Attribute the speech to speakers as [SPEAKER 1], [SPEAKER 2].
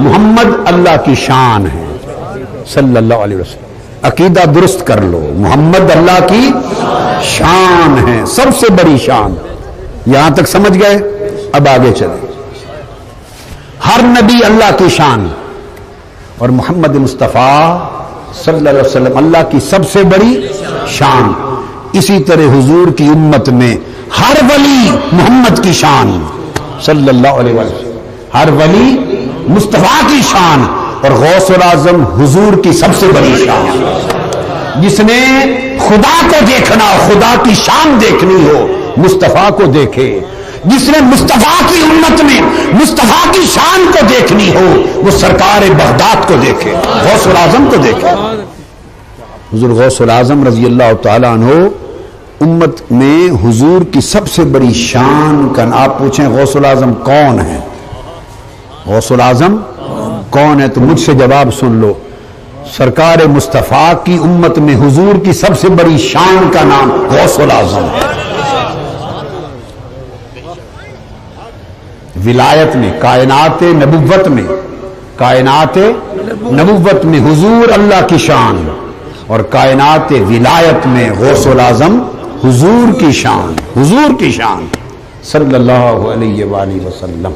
[SPEAKER 1] محمد اللہ کی شان ہے صلی اللہ علیہ وسلم. عقیدہ درست کر لو, محمد اللہ کی شان ہے, سب سے بڑی شان. یہاں تک سمجھ گئے؟ اب آگے چلیں. ہر نبی اللہ کی شان اور محمد مصطفیٰ صلی اللہ علیہ وسلم اللہ کی سب سے بڑی شان. اسی طرح حضور کی امت میں ہر ولی محمد کی شان صلی اللہ علیہ وسلم, ہر ولی مصطفیٰ کی شان, اور غوث الاعظم حضور کی سب سے بڑی شان. جس نے خدا کو دیکھنا, خدا کی شان دیکھنی ہو, مصطفیٰ کو دیکھے. جس نے مصطفیٰ کی امت میں مصطفیٰ کی شان کو دیکھنی ہو, وہ سرکار بغداد کو دیکھے, غوث الاعظم کو دیکھے. حضور غوث الاعظم رضی اللہ تعالیٰ عنہ امت میں حضور کی سب سے بڑی شان کا. آپ پوچھیں غوث الاعظم کون ہے, غوث الاعظم کون ہے, تو مجھ سے جواب سن لو. سرکار مصطفیٰ کی امت میں حضور کی سب سے بڑی شان کا نام غوث الاعظم ہے. ولایت میں, کائنات نبوت میں, کائنات نبوت میں حضور اللہ کی شان, اور کائنات ولایت میں غوث الاعظم حضور کی شان, حضور کی شان صلی اللہ علیہ وآلہ وسلم.